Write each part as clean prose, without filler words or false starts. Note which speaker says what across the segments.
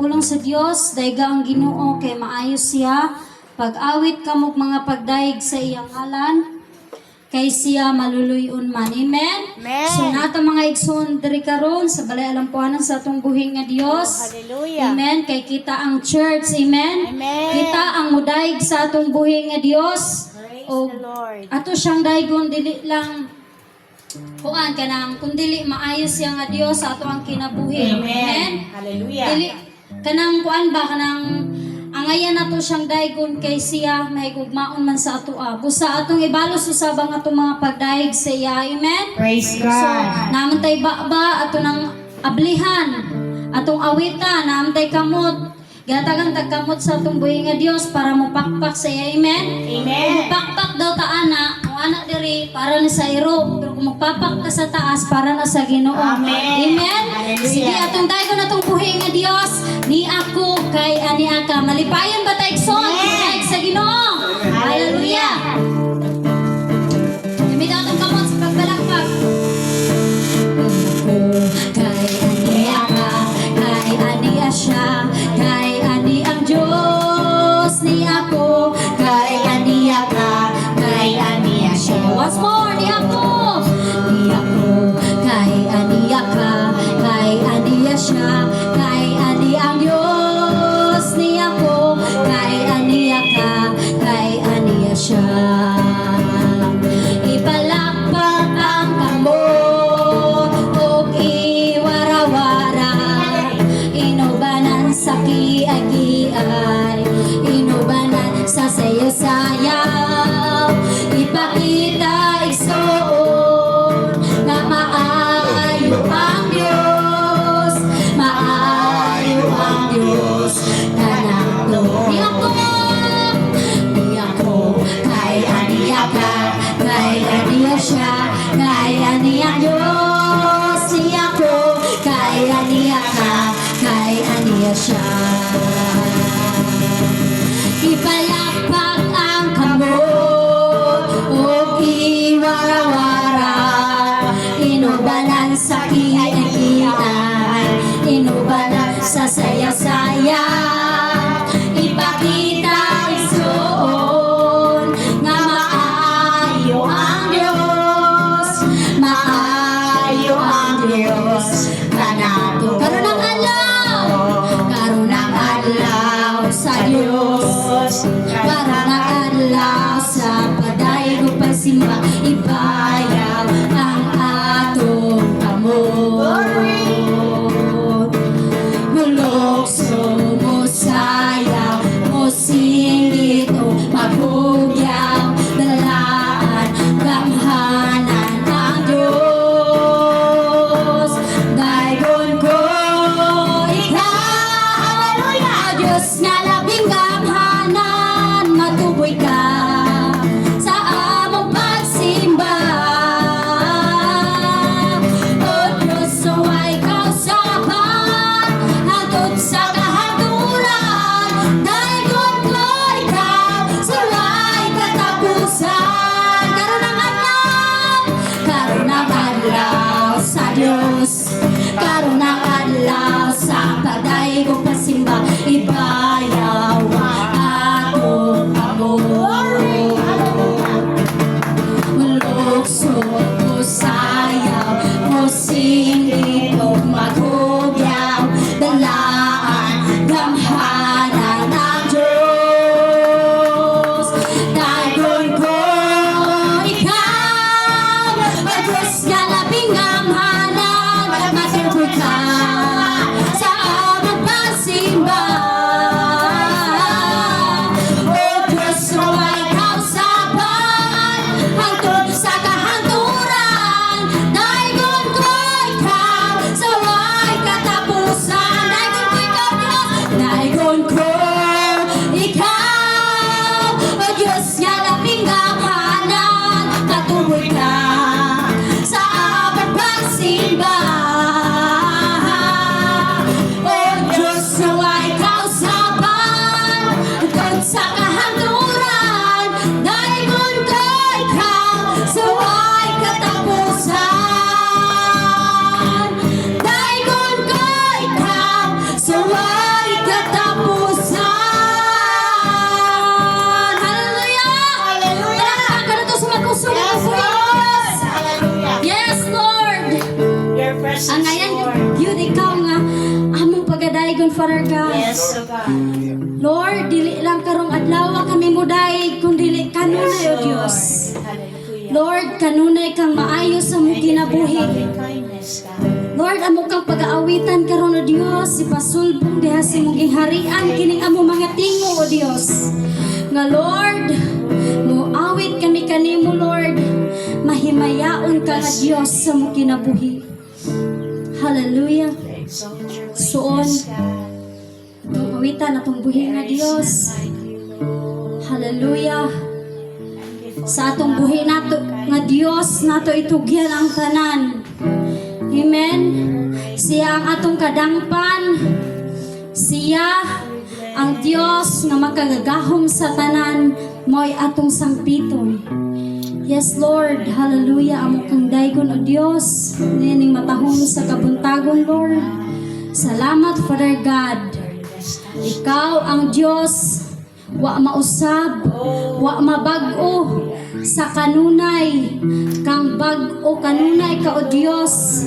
Speaker 1: pulong sa Dios, dayga ang Ginoo kay maayo siya. Pag-awit kamog mga pagdaig sa iyang ngalan, kay siya maluluyon man. Amen?
Speaker 2: Amen.
Speaker 1: So nato mga igsoon diri karon sa balay alampuanan sa atong buhing nga Dios.
Speaker 2: Hallelujah.
Speaker 1: Amen. Kay kita ang church. Amen.
Speaker 2: Amen.
Speaker 1: Kita ang mudaig sa atong buhing nga Dios.
Speaker 2: Praise
Speaker 1: O
Speaker 2: the Lord.
Speaker 1: ato siyang daygon dili lang kuan kanang kun dili maayo siya nga Dios sa ato ang kinabuhi. Amen.
Speaker 2: Hallelujah.
Speaker 1: Dili kanang kuan ba kanang angayan nato siyang daygon kay siya mahigugmaon man sa ato busa atong ibalos usabang atong mga pagdaig sa iya. Amen.
Speaker 2: Praise
Speaker 1: So naman tay ba ato nang ablihan atong awitan naman tay kamot gatagan tagkamot sa atong buhi nga Dios para mo pakpak sa iya. Amen.
Speaker 2: Amen.
Speaker 1: Pakpak daw ta anak diri para na sa iro, pero kung magpapak ka sa taas para na sa Ginoo.
Speaker 2: Amen.
Speaker 1: Amen.
Speaker 2: Hallelujah.
Speaker 1: Sige atong daygon atong buhi nga Dios ni ako kay ani aka malipayon ba ta igsoon kay sa Ginoo. Hallelujah. Dimi daw atong kamot sa pagbalakpak. Kay ani aka, kay ani siya, kay ani ang Diyos ni ako, kay ani aka, kay ani siya. Once more, ni ako, kay ani aka, kay ani siya, kay ani ang Diyos ni ako, kay ani aka, kay ani siya. Ipalakpak ang kamot ug iwarawara, inubanan sa kiagi-ay, inubanan sa sayaw-sayaw, ipakita igsoon na maayo ang Diyos, maayo ang Diyos kanato. Di ako, kay aniya ka, kay aniya siya, kay aniya Diyos. Di ako, kay aniya ka, kay aniya siya. Ipalakpak ang kamot ug iwarawara, inubanan sa kiay-kiay, inubanan sa sayaw-sayaw, ipakita igsoon nga maayo ang Diyos, maayo ang Diyos kanato. Karon ang adlaw, karon ang adlaw sa Diyos, karon ang adlaw sa padayon pagsimba, ibayaw ang atong kamot. Mulokso mo sayaw, mo singit o maghugyaw, dalaan gamhanan ang Diyos. Daygon ko ikaw, Diyos nga labing gamhanan, matuboy ka sa among pagsimba. O Diyos, suway kausapan hangtod sa kahaturan, daygon ko ikaw, suway katapusan. Karon ang adlaw sa Diyos, karon ang adlaw sa padayon pasimba, ibayaw ang atong kamot. Mulokso mo sayaw, mo singit o maghugyaw, dalaan gamhanan ang Diyos. Daygon ko ikaw, o Diyos nga labing gamhanan, matuboy ka sa among pagsimba. O Diyos, suway kausapan hangtod sa kahanturan, daygon ko ikaw, suway katapusan. Daygon ko ikaw, Diyos, daygon daygon, Father God.
Speaker 2: Yes, O God.
Speaker 1: Lord, dili lang karong adlaw kami mo dayeg, kun dili kanunay o Dios.
Speaker 2: Hallelujah.
Speaker 1: Lord, kanunay kang maayo sa mong kinabuhi.
Speaker 2: Loving kindness, God.
Speaker 1: Lord, amo kang pag-aawitan karon o Dios, ipasulbong diha sa imong giharian kining amo mga tingo o Dios. Nga Lord, muawit kami kanimo Lord, mahimayaon ka nga Dios sa mong kinabuhi. Hallelujah.
Speaker 2: Exalt your
Speaker 1: Suon,
Speaker 2: greatness, God.
Speaker 1: muawitan atong buhi nga Dios. Hallelujah. Sa atong buhi nato nga Dios nato itugyan ang tanan. Amen. Siya ang atong kadangpan. Siya ang Dios nga makagagahom sa tanan, mo'y atong sangpiton. Yes, Lord. Hallelujah. Amo kang daygon o Dios. Nining matahong sa kabuntagon, Lord. Salamat, Father God. Ikaw ang Dios. Wa mausab, wa mabag-o sa kanunay. Kang bag-o kanunay ka o Dios.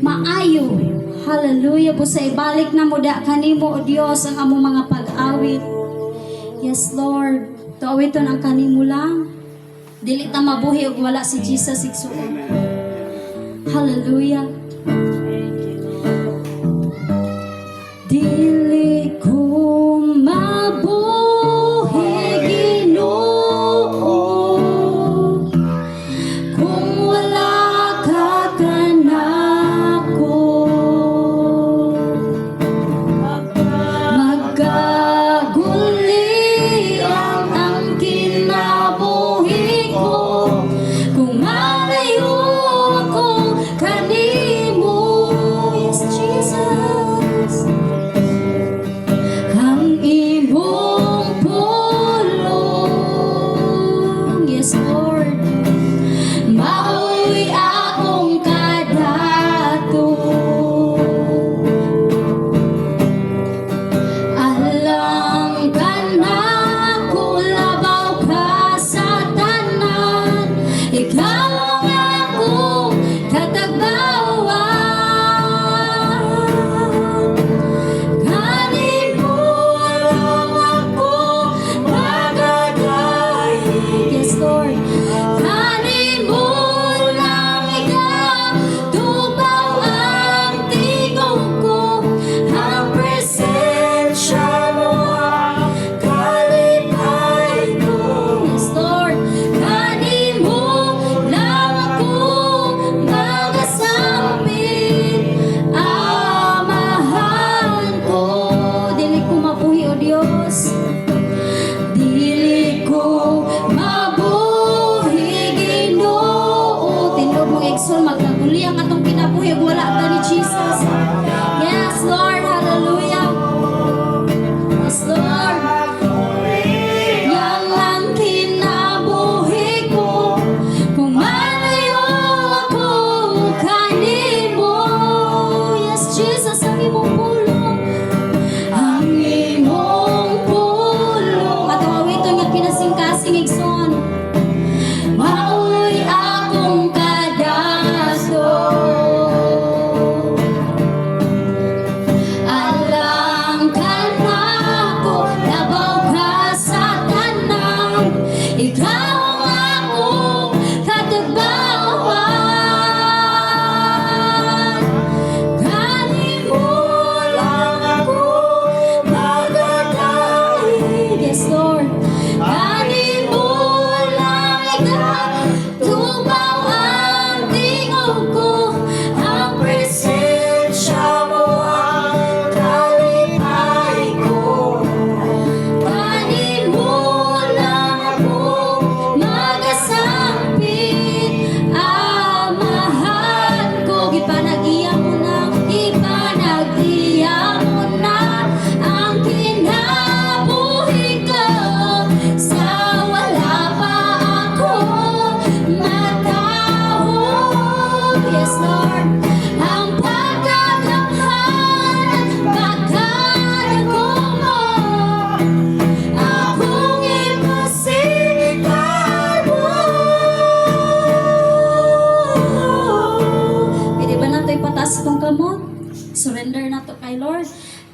Speaker 1: Maayo. Hallelujah. Busa ibalik na mo da kanimo o Dios ang among mga pag-awit. Yes, Lord. Tuawiton ang kanimo lang. Dili ta mabuhi og wala si Jesus igsuon. Hallelujah. Dili ko mabuhi Ginoo kung wala ka kanako. Magkagulian ang kinabuhi ko kung malayo ako kanimo.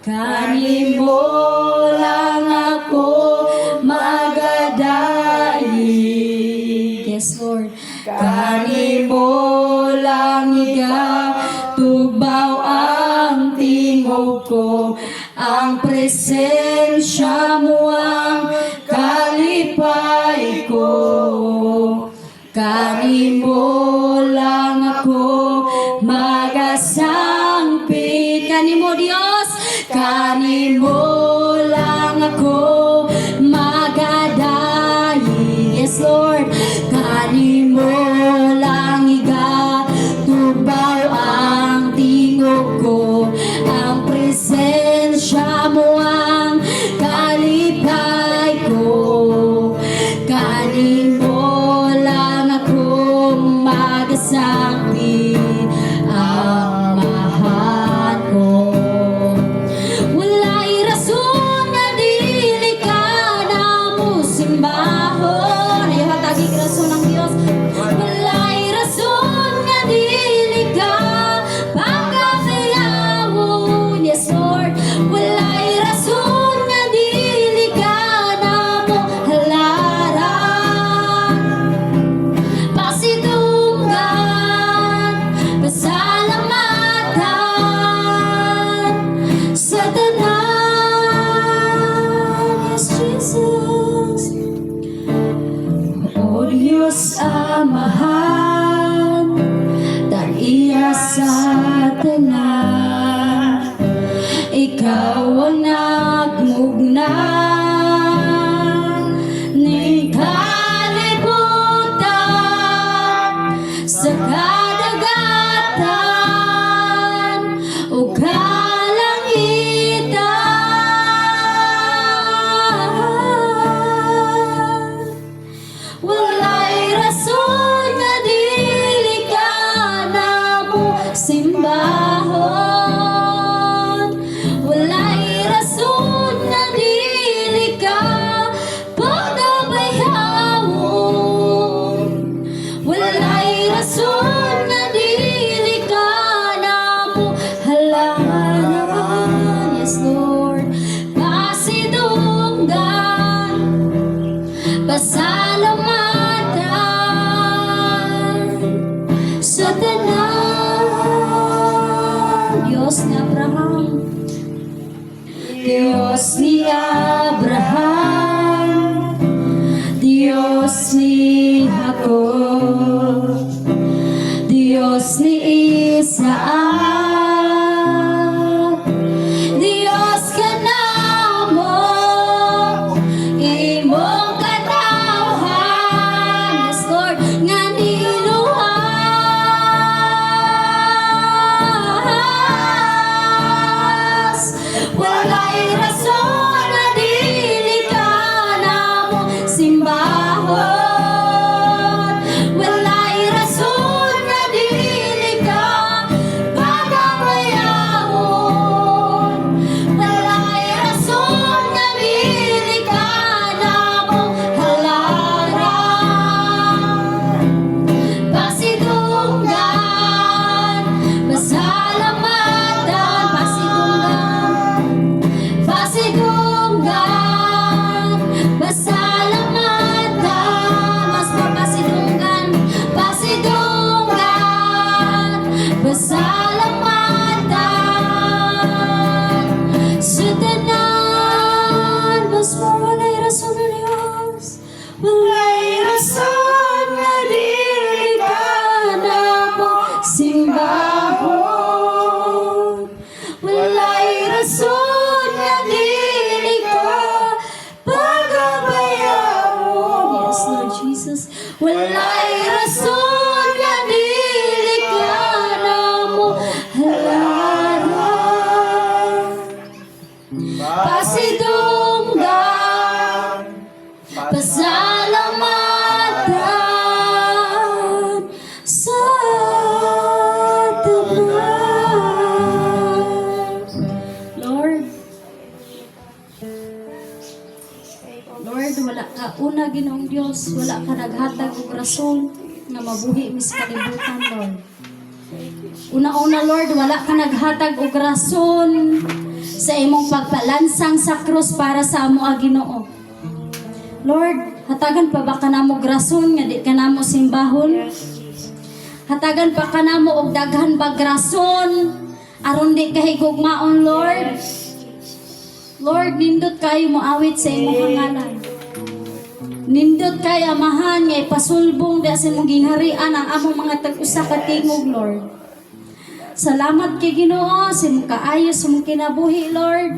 Speaker 1: kanimo lang ako magadaig. Yes, Lord. Kanimo lang igatubaw ang tingog ko, ang presensya mo ang kalipay ko. Kanimo lang ako magasangpit. Kanimo Dios, kanimo lang ako magadaig. Yes, Lord. Kanimo lang igatubaw ang tingog ko, ang presensya mo ang kalipay ko. Kanimo lang ako magasangpit, ang mahal ko. Wala'y rason nga dili ka na mo simbahon. Ay, hatagig rason ng Diyos. Wala'y rason nga dili ka pagkakayawon. Yes, Lord. Wala'y rason nga dili ka na mo halaran. Pasidunggan, pasalamatan sa tanan. Yes, Jesus. O Diyos Amahan, tag-iya sa tanan, ikaw ang nagmugna ni kalibutan sa kadagatan o kalangitan. Wala'y rason nga dili ka na mo simbahon. Wala'y rason nga dili ka pagabayawon. Wala'y rason nga dili ka na mo halaran. Yes, Lord. Pasidunggan, pasalamatan sa tanan. Diyos ni Abraham, Diyos ni Abraham, Diyos ni Jacob, Diyos ni Isaac, Diyos ka namo, imong katawhan. Yes, Lord, nga niluhas. Wala'y rason nga dili ka namo simbahon. Wala'y rason nga dili ka pagabayawon. Wala'y rason nga dili ka namo halaran. Pasidunggan, pasalamatan, pasidunggan, pasalamatan, mas pasidunggan, pasalamatan sa tanan. Mas wala'y rason na Diyos, wala'y rason nga dili ka na mo simbahon. Wala'y rason nga dili ka pagabayawon. Yes, Lord Jesus. Wala'y rason nga dili ka na mo halaran. Pasidunggan, pasalamatan sa tanan. Lord, Lord, wala ka una Ginoong Dios, wala ka naghatag og rason nga mabuhi mis kalibutan, Lord. Una-una, Lord, wala ka naghatag og rason sa imong pagpalansang sa krus para sa amo Ginoo. Lord, hatagan pa ba kanamo grason nga di kanamo simbahon?
Speaker 2: Yes, Jesus.
Speaker 1: Hatagan pa kanamo og daghan ba grason aron di kahigugmaon, Lord.
Speaker 2: Yes, Jesus.
Speaker 1: Lord, nindot kayo moawit sa imong hangalan. Nindot kay amahan nga ipasulbong da sa imong gingharian ang among mga tag-usa ka tingog, Lord. Salamat kay Ginoo sa imong kaayo sa imong kinabuhi, Lord.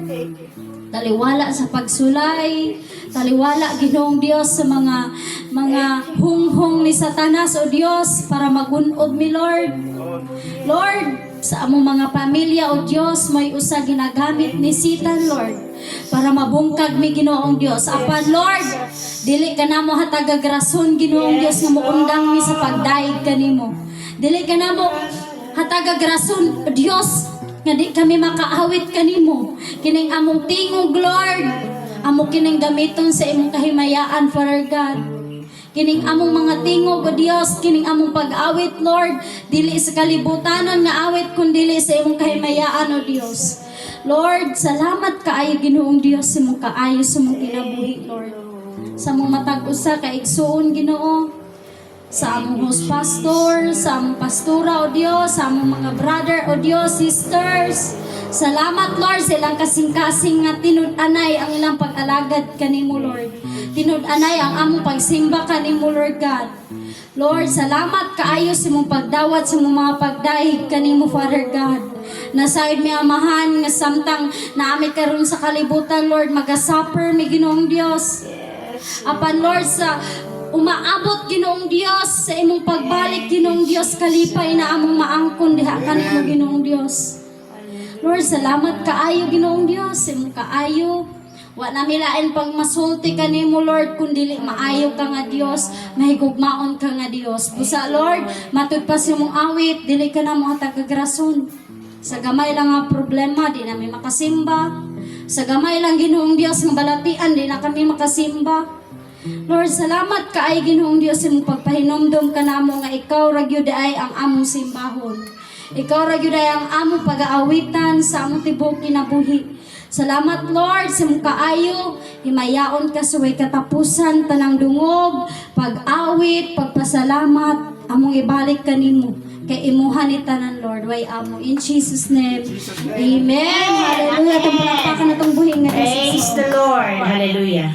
Speaker 1: Taliwala sa pagsulay, taliwala Ginoong Dios sa mga hunghong ni Satanas o Dios para magunod mi, Lord. Lord, sa among mga pamilya o Dios may usa ginagamit ni Satan, Lord, para mabungkag mi Ginoong Dios. Apan Lord, dili ka namo hatagagrason Ginoong Dios nga muundang mi sa pagdaig kanimo. Dili ka namo hatagagrason Dios nga di kami makaawit kanimo. Kining among tingog, Lord, amo kining gamiton sa imong kahimayaan, Father God. Kining among mga tingog, o Dios, kining among pag-awit, Lord, dili sa kalibutanon nga awit kundi sa imong kahimayaan, o Dios. Lord, salamat kaayo Ginoong Dios sa imong kaayo sa imong kinabuhi, Lord. Sa among matag usa ka igsuon, Ginoo, sa among host pastor, sa among pastora, o Dios, sa among mga brother, o Dios, sisters. Salamat, Lord, sa ilang kasing-kasing nga tinud-anay ang ilang pag-alagad kanimo, Lord. Tinud-anay ang among pagsimba kanimo, Lord God. Lord, salamat kaayo sa imong pagdawat sa imong mga pagdaig kanimo, Father God. Nasayod mi amahan nga samtang naami karon sa kalibutan, Lord, magasuffer mi Ginoong Dios. Apan Lord, sa umaabot Ginoong Dios sa imong pagbalik Ginoong Dios, kalipay na among maangkon diha kanimo Ginoong Dios. Lord, salamat kaayo Ginoong Dios sa imong kaayo. Wa na milain pang masulti kanimo, Lord, kundi maayo ka nga Dios, mahigugmaon ka nga Dios. Busa Lord, matud pa sa imong awit, dili ka na mo hatagagrason. Sa gamay lang nga problema, di na may makasimba. Sa gamay lang Ginoong Dios nga balatian, di na kami makasimba. Lord, salamat kaay Ginoong Dios sa imong pagpahinomdom kanamo nga ikaw ra gyud ay ang among simbahon. Ikaw ra gyud ay ang among pag-aawitan sa among tibuok kinabuhi. Salamat Lord sa imong kaayo, himayaon ka sa way katapusan tanang dungog, pag-awit, pagpasalamat, among ibalik kanimo kay imuhan ni tanan Lord, way amo in Jesus name. Amen. Hallelujah. Tong palakpakan na tong buhing nga
Speaker 2: Praise the Lord. Hallelujah.